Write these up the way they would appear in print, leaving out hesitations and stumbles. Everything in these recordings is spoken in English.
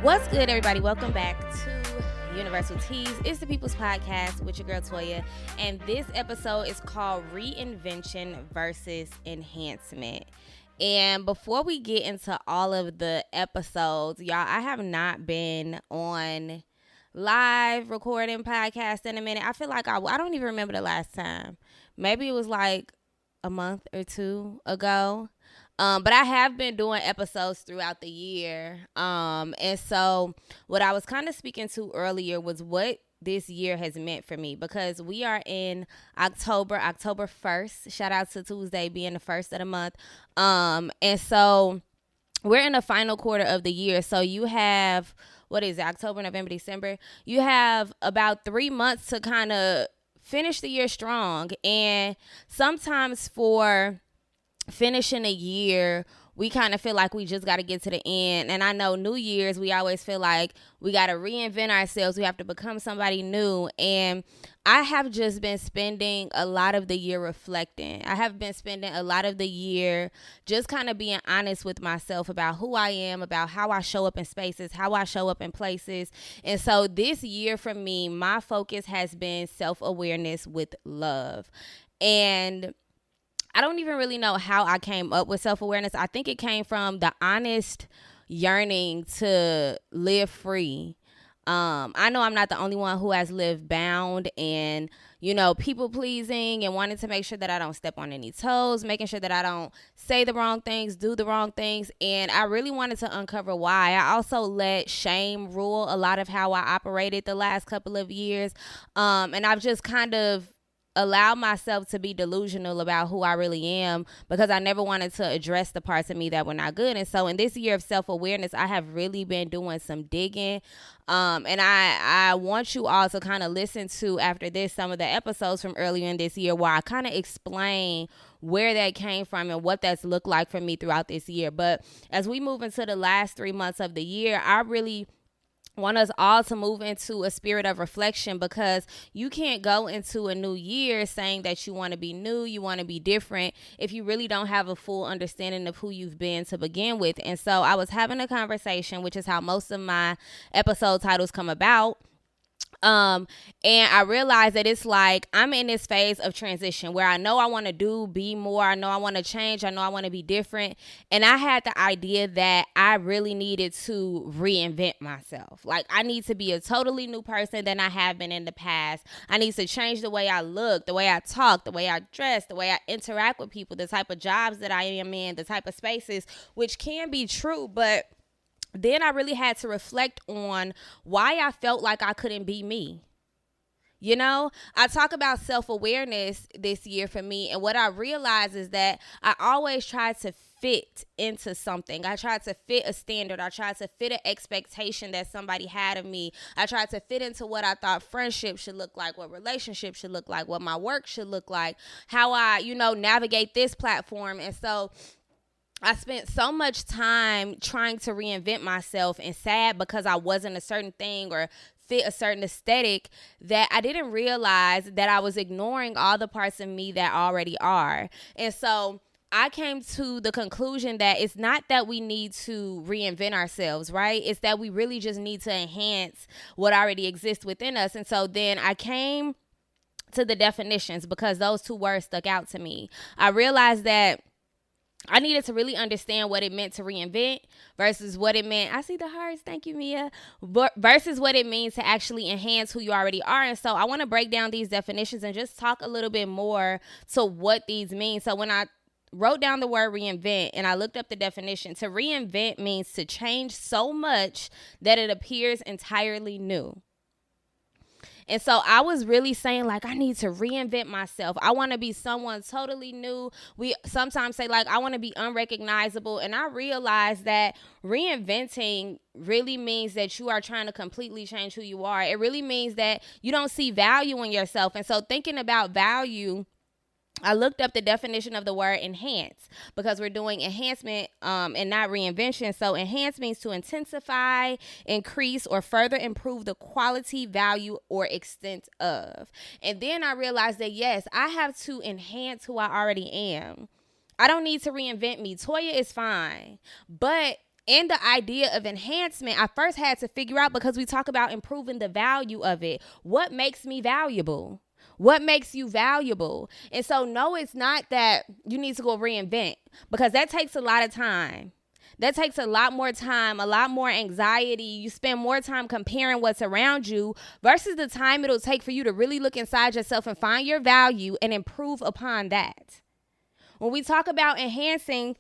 What's good, everybody? Welcome back to Universal Teas. It's the People's Podcast with your girl Toya, and this episode is called Reinvention versus Enhancement. And before we get into all of the episodes, y'all, I have not been on live recording podcast in a minute. I feel like I don't even remember the last time. Maybe it was like a month or two ago. But I have been doing episodes throughout the year. And so what I was kind of speaking to earlier was what this year has meant for me, because we are in October 1st. Shout out to Tuesday being the first of the month. And so we're in the final quarter of the year. So you have, what is it, October, November, December? You have about 3 months to kind of finish the year strong. And sometimes for finishing a year, we kind of feel like we just got to get to the end. And I know New Year's, we always feel like we got to reinvent ourselves. We have to become somebody new. And I have just been spending a lot of the year reflecting. I have been spending a lot of the year just kind of being honest with myself about who I am, about how I show up in spaces, how I show up in places. And so this year for me, my focus has been self-awareness with love. And I don't even really know how I came up with self-awareness. I think it came from the honest yearning to live free. I know I'm not the only one who has lived bound and, people pleasing and wanting to make sure that I don't step on any toes, making sure that I don't say the wrong things, do the wrong things. And I really wanted to uncover why. I also let shame rule a lot of how I operated the last couple of years. And I've just kind of allow myself to be delusional about who I really am, because I never wanted to address the parts of me that were not good. And so in this year of self-awareness, I have really been doing some digging. And I want you all to kind of listen to, after this, some of the episodes from earlier in this year where I kind of explain where that came from and what that's looked like for me throughout this year. But as we move into the last 3 months of the year, I really want us all to move into a spirit of reflection, because you can't go into a new year saying that you want to be new, you want to be different, if you really don't have a full understanding of who you've been to begin with. And so I was having a conversation, which is how most of my episode titles come about. And I realized that it's like I'm in this phase of transition where I know I want to be more. I know I want to change. I know I want to be different. And I had the idea that I really needed to reinvent myself. Like, I need to be a totally new person than I have been in the past. I need to change the way I look, the way I talk, the way I dress, the way I interact with people, the type of jobs that I am in, the type of spaces, which can be true, but then I really had to reflect on why I felt like I couldn't be me. I talk about self-awareness this year for me, and what I realized is that I always tried to fit into something. I tried to fit a standard. I tried to fit an expectation that somebody had of me. I tried to fit into what I thought friendship should look like, what relationships should look like, what my work should look like, how I, navigate this platform. And so I spent so much time trying to reinvent myself and sad because I wasn't a certain thing or fit a certain aesthetic that I didn't realize that I was ignoring all the parts of me that already are. And so I came to the conclusion that it's not that we need to reinvent ourselves, right? It's that we really just need to enhance what already exists within us. And so then I came to the definitions, because those two words stuck out to me. I realized that I needed to really understand what it meant to reinvent versus what it meant. I see the hearts. Thank you, Mia. Versus what it means to actually enhance who you already are. And so I want to break down these definitions and just talk a little bit more to what these mean. So when I wrote down the word reinvent and I looked up the definition, to reinvent means to change so much that it appears entirely new. And so I was really saying, like, I need to reinvent myself. I want to be someone totally new. We sometimes say, like, I want to be unrecognizable. And I realized that reinventing really means that you are trying to completely change who you are. It really means that you don't see value in yourself. And so thinking about value, I looked up the definition of the word enhance, because we're doing enhancement and not reinvention. So enhance means to intensify, increase, or further improve the quality, value, or extent of. And then I realized that, yes, I have to enhance who I already am. I don't need to reinvent me. Toya is fine. But in the idea of enhancement, I first had to figure out, because we talk about improving the value of it. What makes me valuable? What makes you valuable? And so, no, it's not that you need to go reinvent, because that takes a lot of time. That takes a lot more time, a lot more anxiety. You spend more time comparing what's around you versus the time it'll take for you to really look inside yourself and find your value and improve upon that. When we talk about enhancing,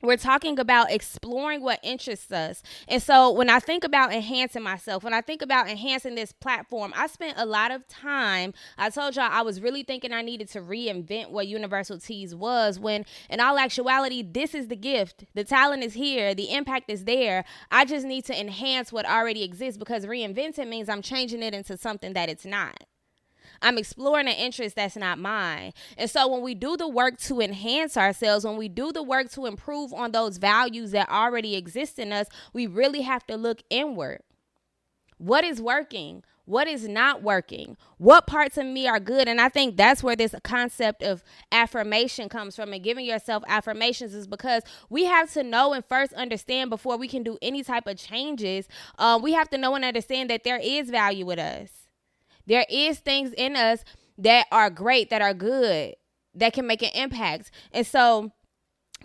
we're talking about exploring what interests us. And so when I think about enhancing myself, when I think about enhancing this platform, I spent a lot of time. I told y'all I was really thinking I needed to reinvent what Universal Teas was, when in all actuality, this is the gift. The talent is here. The impact is there. I just need to enhance what already exists, because reinventing means I'm changing it into something that it's not. I'm exploring an interest that's not mine. And so when we do the work to enhance ourselves, when we do the work to improve on those values that already exist in us, we really have to look inward. What is working? What is not working? What parts of me are good? And I think that's where this concept of affirmation comes from, and giving yourself affirmations, is because we have to know and first understand, before we can do any type of changes, we have to know and understand that there is value with us. There is things in us that are great, that are good, that can make an impact. And so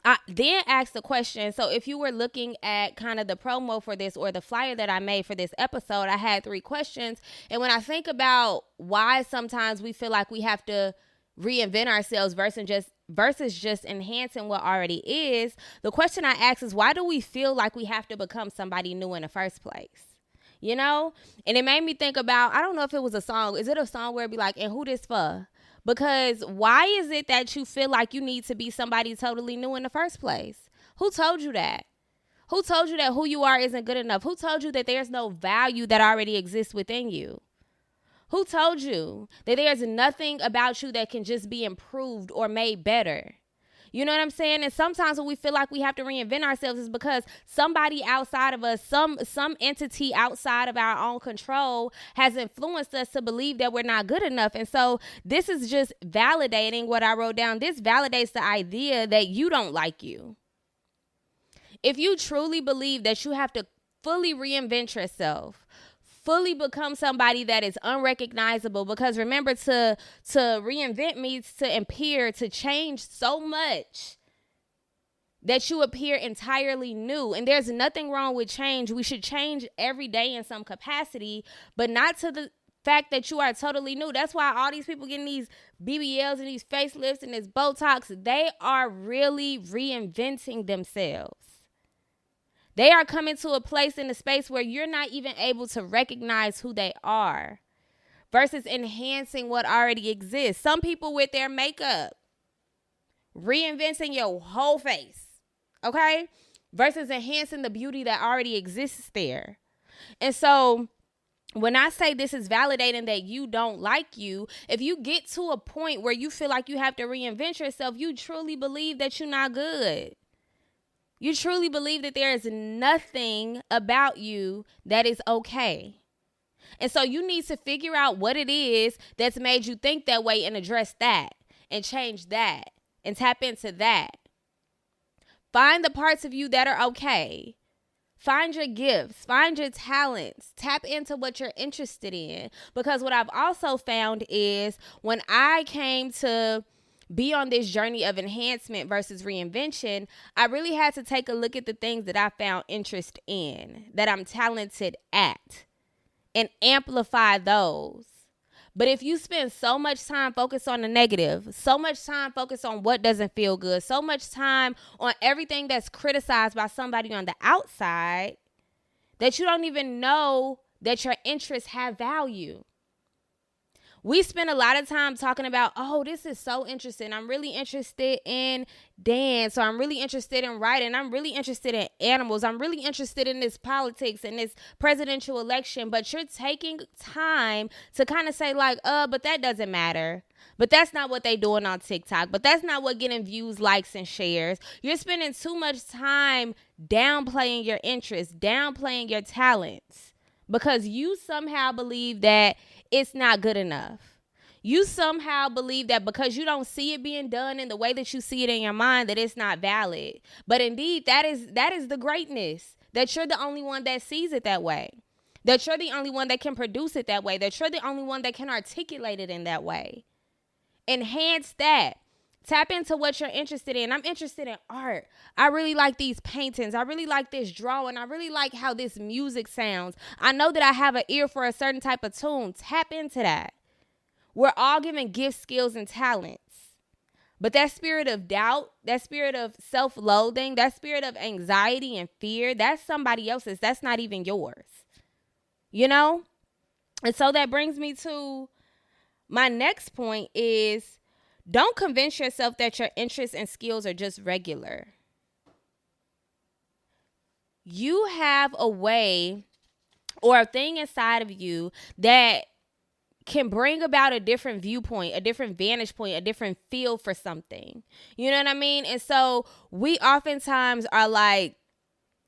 I then asked the question, so if you were looking at kind of the promo for this, or the flyer that I made for this episode, I had 3 questions. And when I think about why sometimes we feel like we have to reinvent ourselves versus just enhancing what already is, the question I asked is, why do we feel like we have to become somebody new in the first place? You know? And it made me think about, I don't know if it was a song. Is it a song where it'd be like, and who this for? Because why is it that you feel like you need to be somebody totally new in the first place? Who told you that? Who told you that who you are isn't good enough? Who told you that there's no value that already exists within you? Who told you that there's nothing about you that can just be improved or made better? You know what I'm saying? And sometimes when we feel like we have to reinvent ourselves, is because somebody outside of us, some entity outside of our own control, has influenced us to believe that we're not good enough. And so this is just validating what I wrote down. This validates the idea that you don't like you. If you truly believe that you have to fully reinvent yourself, fully become somebody that is unrecognizable, because remember, to reinvent means to appear, to change so much that you appear entirely new. And there's nothing wrong with change. We should change every day in some capacity, but not to the fact that you are totally new. That's why all these people getting these BBLs and these facelifts and this Botox, they are really reinventing themselves. They are coming to a place in a space where you're not even able to recognize who they are, versus enhancing what already exists. Some people with their makeup, reinventing your whole face, okay? Versus enhancing the beauty that already exists there. And so when I say this is validating that you don't like you, if you get to a point where you feel like you have to reinvent yourself, you truly believe that you're not good. You truly believe that there is nothing about you that is okay. And so you need to figure out what it is that's made you think that way, and address that, and change that, and tap into that. Find the parts of you that are okay. Find your gifts, find your talents, tap into what you're interested in. Because what I've also found is, when I came to be on this journey of enhancement versus reinvention, I really had to take a look at the things that I found interest in, that I'm talented at, and amplify those. But if you spend so much time focused on the negative, so much time focused on what doesn't feel good, so much time on everything that's criticized by somebody on the outside, that you don't even know that your interests have value. We spend a lot of time talking about, oh, this is so interesting. I'm really interested in dance, or I'm really interested in writing. I'm really interested in animals. I'm really interested in this politics and this presidential election. But you're taking time to kind of say like, but that doesn't matter. But that's not what they doing on TikTok. But that's not what getting views, likes, and shares. You're spending too much time downplaying your interests, downplaying your talents, because you somehow believe that it's not good enough. You somehow believe that because you don't see it being done in the way that you see it in your mind, that it's not valid. But indeed, that is the greatness. that you're the only one that sees it that way, that you're the only one that can produce it that way, that you're the only one that can articulate it in that way. Enhance that. Tap into what you're interested in. I'm interested in art. I really like these paintings. I really like this drawing. I really like how this music sounds. I know that I have an ear for a certain type of tune. Tap into that. We're all given gifts, skills, and talents. But that spirit of doubt, that spirit of self-loathing, that spirit of anxiety and fear, that's somebody else's. That's not even yours. You know? And so that brings me to my next point is, don't convince yourself that your interests and skills are just regular. You have a way or a thing inside of you that can bring about a different viewpoint, a different vantage point, a different feel for something. You know what I mean? And so we oftentimes are like,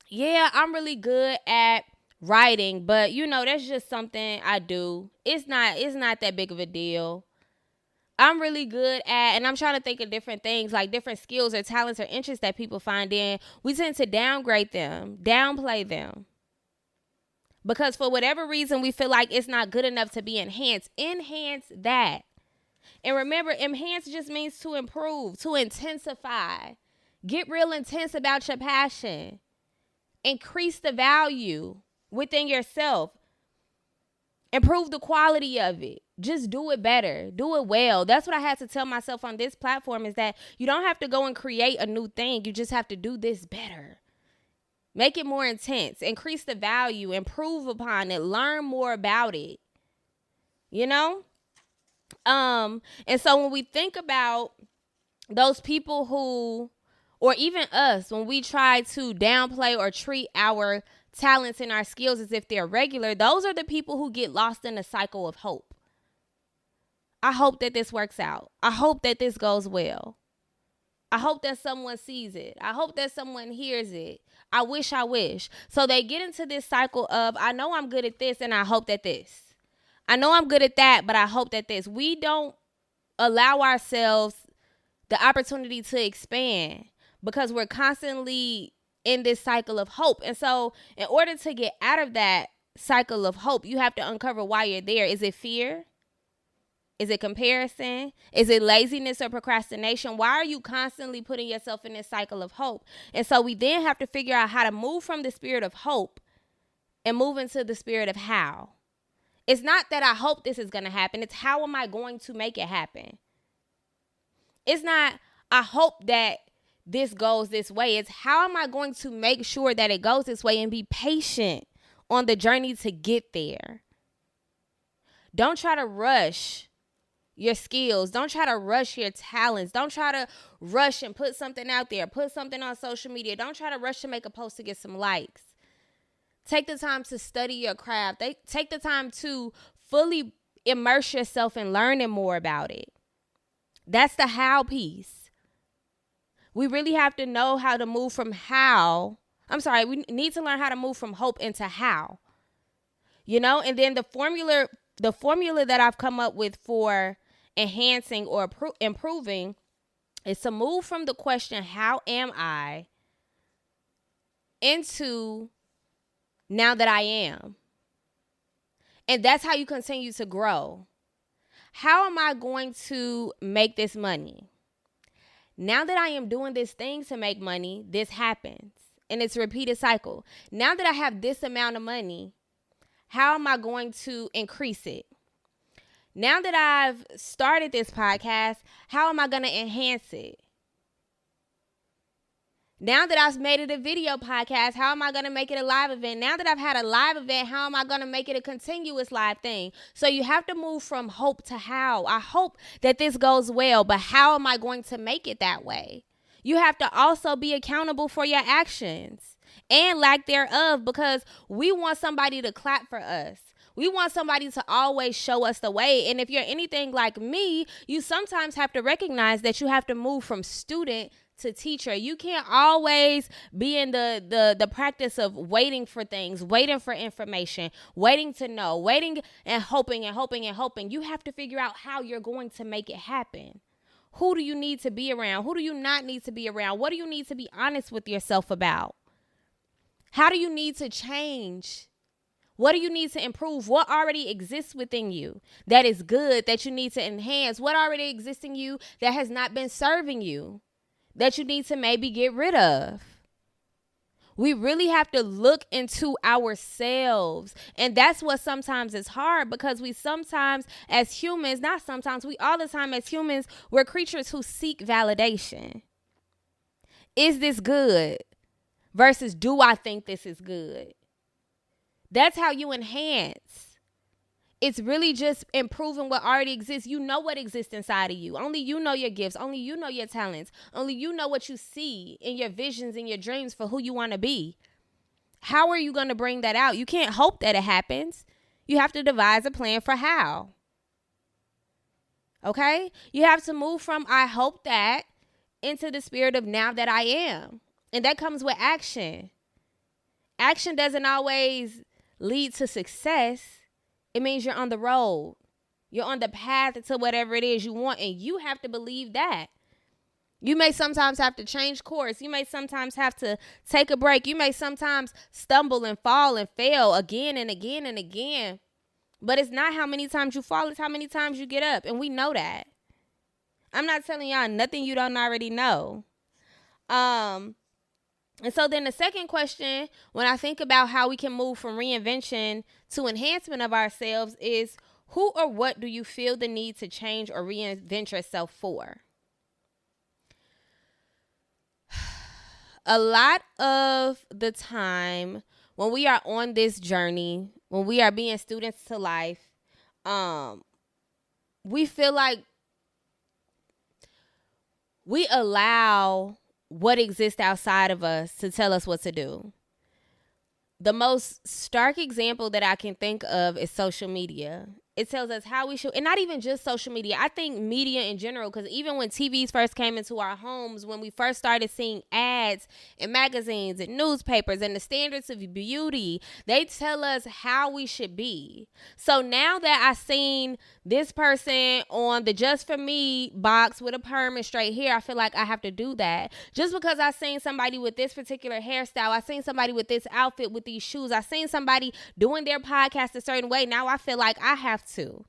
yeah, I'm really good at writing, but that's just something I do. It's not that big of a deal. I'm really good at, and I'm trying to think of different things, like different skills or talents or interests that people find in. We tend to downgrade them, downplay them. Because for whatever reason, we feel like it's not good enough to be enhanced. Enhance that. And remember, enhance just means to improve, to intensify. Get real intense about your passion. Increase the value within yourself. Improve the quality of it. Just do it better. Do it well. That's what I had to tell myself on this platform, is that you don't have to go and create a new thing. You just have to do this better. Make it more intense. Increase the value. Improve upon it. Learn more about it. And so when we think about those people who, or even us, when we try to downplay or treat our talents and our skills as if they're regular, those are the people who get lost in a cycle of hope. I hope that this works out. I hope that this goes well. I hope that someone sees it. I hope that someone hears it. I wish. So they get into this cycle of, I know I'm good at this and I hope that this. I know I'm good at that, but I hope that this. We don't allow ourselves the opportunity to expand because we're constantly in this cycle of hope. And so in order to get out of that cycle of hope, you have to uncover why you're there. Is it fear? Is it comparison? Is it laziness or procrastination? Why are you constantly putting yourself in this cycle of hope? And so we then have to figure out how to move from the spirit of hope and move into the spirit of how. It's not that I hope this is going to happen. It's how am I going to make it happen? It's not, I hope that this goes this way. It's how am I going to make sure that it goes this way and be patient on the journey to get there. Don't try to rush your skills. Don't try to rush your talents. Don't try to rush and put something out there. Put something on social media. Don't try to rush to make a post to get some likes. Take the time to study your craft. Take the time to fully immerse yourself in learning more about it. That's the how piece. We really have to know how to move from we need to learn how to move from hope into how. And then the formula that I've come up with for enhancing or improving is to move from the question, how am I, into now that I am. And that's how you continue to grow. How am I going to make this money? Now that I am doing this thing to make money, this happens. And it's a repeated cycle. Now that I have this amount of money, how am I going to increase it? Now that I've started this podcast, how am I going to enhance it? Now that I've made it a video podcast, how am I going to make it a live event? Now that I've had a live event, how am I going to make it a continuous live thing? So you have to move from hope to how. I hope that this goes well, but how am I going to make it that way? You have to also be accountable for your actions and lack thereof, because we want somebody to clap for us. We want somebody to always show us the way. And if you're anything like me, you sometimes have to recognize that you have to move from student to teacher. You can't always be in the practice of waiting for things, waiting for information, waiting to know, waiting and hoping and hoping and hoping. You have to figure out how you're going to make it happen. Who do you need to be around? Who do you not need to be around? What do you need to be honest with yourself about? How do you need to change? What do you need to improve? What already exists within you that is good that you need to enhance? What already exists in you that has not been serving you that you need to maybe get rid of? We really have to look into ourselves. And that's what sometimes is hard, because we sometimes as humans, not sometimes, we all the time as humans, we're creatures who seek validation. Is this good? Versus, do I think this is good? That's how you enhance. It's really just improving what already exists. You know what exists inside of you. Only you know your gifts. Only you know your talents. Only you know what you see in your visions and your dreams for who you want to be. How are you going to bring that out? You can't hope that it happens. You have to devise a plan for how. Okay? You have to move from I hope that into the spirit of now that I am. And that comes with action. Action doesn't always lead to success. It means you're on the road. You're on the path to whatever it is you want, and you have to believe that. You may sometimes have to change course. You may sometimes have to take a break. You may sometimes stumble and fall and fail again and again and again. But it's not how many times you fall, it's how many times you get up, and we know that. I'm not telling y'all nothing you don't already know. And so then the second question, when I think about how we can move from reinvention to enhancement of ourselves, is who or what do you feel the need to change or reinvent yourself for? A lot of the time when we are on this journey, when we are being students to life, we feel like we allow what exists outside of us to tell us what to do. The most stark example that I can think of is social media. It tells us how we should, and not even just social media. I think media in general, because even when TVs first came into our homes, when we first started seeing ads in magazines and newspapers and the standards of beauty, they tell us how we should be. So now that I seen this person on the Just For Me box with a perm and straight hair, I feel like I have to do that. Just because I seen somebody with this particular hairstyle, I seen somebody with this outfit, with these shoes, I seen somebody doing their podcast a certain way, now I feel like I have to.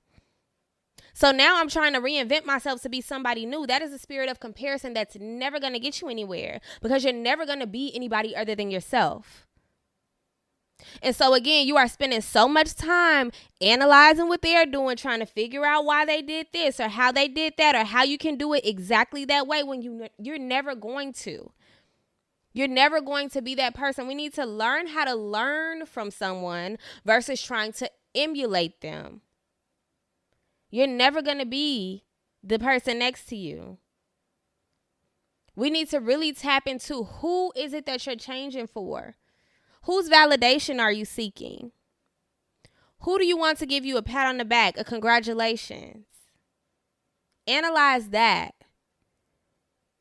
So now I'm trying to reinvent myself to be somebody new. That is a spirit of comparison that's never going to get you anywhere, because you're never going to be anybody other than yourself. And so again, you are spending so much time analyzing what they're doing, trying to figure out why they did this or how they did that or how you can do it exactly that way when you're never going to. You're never going to be that person. We need to learn how to learn from someone versus trying to emulate them. You're never going to be the person next to you. We need to really tap into who is it that you're changing for? Whose validation are you seeking? Who do you want to give you a pat on the back, a congratulations? Analyze that.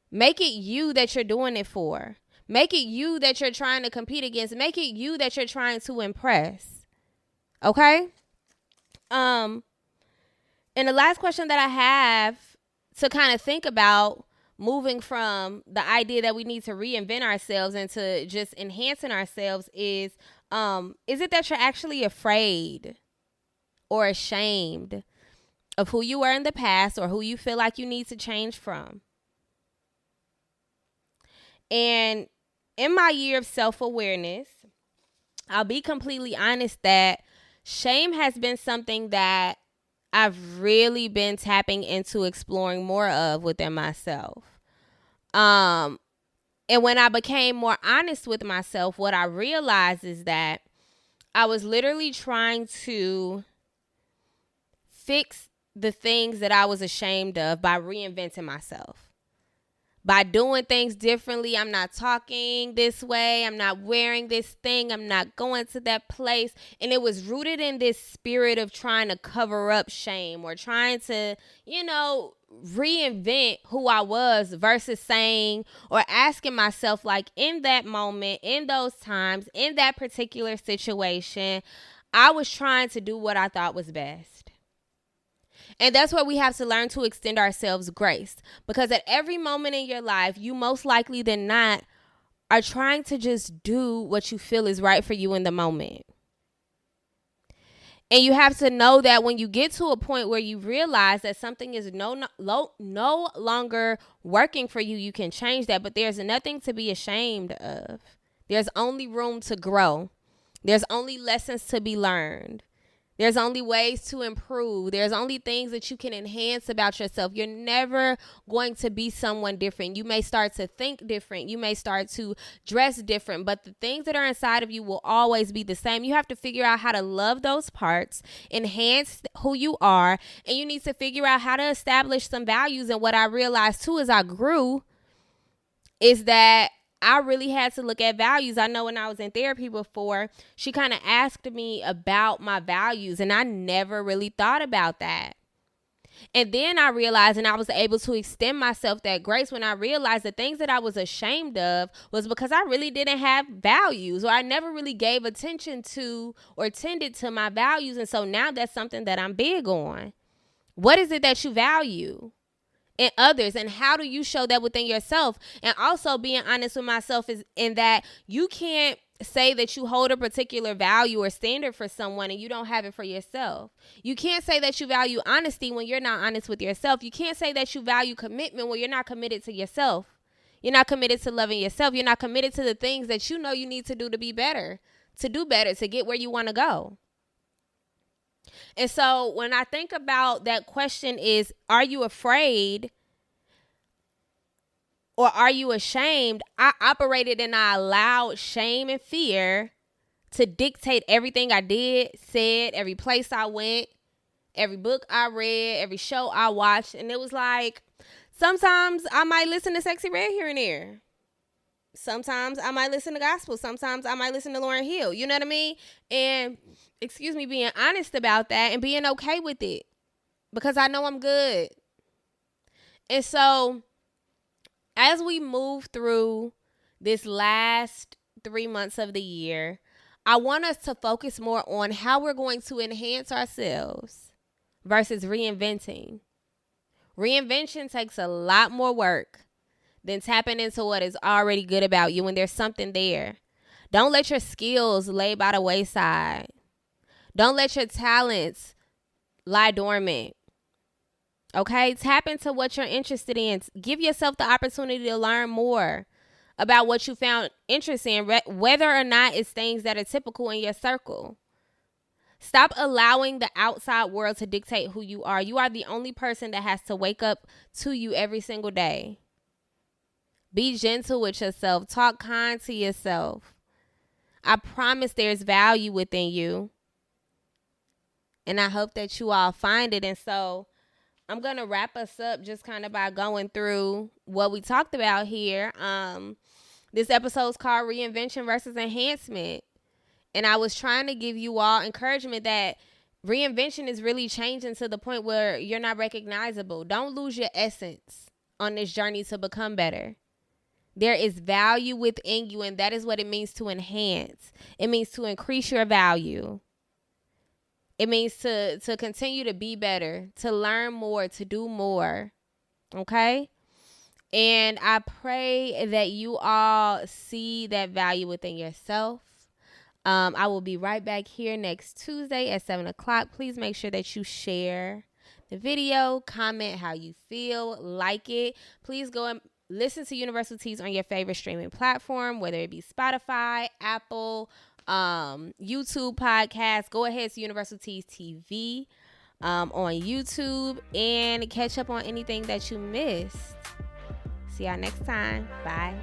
Make it you that you're doing it for. Make it you that you're trying to compete against. Make it you that you're trying to impress. Okay? And the last question that I have to kind of think about, moving from the idea that we need to reinvent ourselves into just enhancing ourselves, is it that you're actually afraid or ashamed of who you were in the past or who you feel like you need to change from? And in my year of self-awareness, I'll be completely honest that shame has been something that I've really been tapping into exploring more of within myself. And when I became more honest with myself, what I realized is that I was literally trying to fix the things that I was ashamed of by reinventing myself. By doing things differently. I'm not talking this way. I'm not wearing this thing. I'm not going to that place. And it was rooted in this spirit of trying to cover up shame or trying to, reinvent who I was versus saying or asking myself, like, in that moment, in those times, in that particular situation, I was trying to do what I thought was best. And that's where we have to learn to extend ourselves grace, because at every moment in your life, you most likely than not are trying to just do what you feel is right for you in the moment. And you have to know that when you get to a point where you realize that something is no longer working for you, you can change that. But there's nothing to be ashamed of. There's only room to grow. There's only lessons to be learned. There's only ways to improve. There's only things that you can enhance about yourself. You're never going to be someone different. You may start to think different. You may start to dress different, but the things that are inside of you will always be the same. You have to figure out how to love those parts, enhance who you are, and you need to figure out how to establish some values. And what I realized too as I grew is that I really had to look at values. I know when I was in therapy before, she kind of asked me about my values, and I never really thought about that. And then I realized, and I was able to extend myself that grace when I realized the things that I was ashamed of was because I really didn't have values, or I never really gave attention to or tended to my values. And so now that's something that I'm big on. What is it that you value in others, and how do you show that within yourself? And also being honest with myself is in that you can't say that you hold a particular value or standard for someone and you don't have it for yourself. You can't say that you value honesty when you're not honest with yourself. You can't say that you value commitment when you're not committed to yourself. You're not committed to loving yourself. You're not committed to the things that you know you need to do to be better, to get where you want to go. And so when I think about that question is, are you afraid or are you ashamed? I operated and I allowed shame and fear to dictate everything I did, said, every place I went, every book I read, every show I watched. And it was like, sometimes I might listen to Sexy Red here and there. Sometimes I might listen to gospel. Sometimes I might listen to Lauryn Hill. You know what I mean? And being honest about that and being okay with it because I know I'm good. And so as we move through this last 3 months of the year, I want us to focus more on how we're going to enhance ourselves versus reinventing. Reinvention takes a lot more work than tapping into what is already good about you when there's something there. Don't let your skills lay by the wayside. Don't let your talents lie dormant. Okay? Tap into what you're interested in. Give yourself the opportunity to learn more about what you found interest in, whether or not it's things that are typical in your circle. Stop allowing the outside world to dictate who you are. You are the only person that has to wake up to you every single day. Be gentle with yourself. Talk kind to yourself. I promise there's value within you. And I hope that you all find it. And so I'm going to wrap us up just kind of by going through what we talked about here. This episode is called Reinvention versus Enhancement. And I was trying to give you all encouragement that reinvention is really changing to the point where you're not recognizable. Don't lose your essence on this journey to become better. There is value within you, and that is what it means to enhance. It means to increase your value. It means to continue to be better, to learn more, to do more. Okay? And I pray that you all see that value within yourself. I will be right back here next Tuesday at 7 o'clock. Please make sure that you share the video, comment how you feel, like it. Please go and listen to Universal Teas on your favorite streaming platform, whether it be Spotify, Apple, YouTube podcast. Go ahead to Universal Teas TV on YouTube and catch up on anything that you missed. See y'all next time. Bye.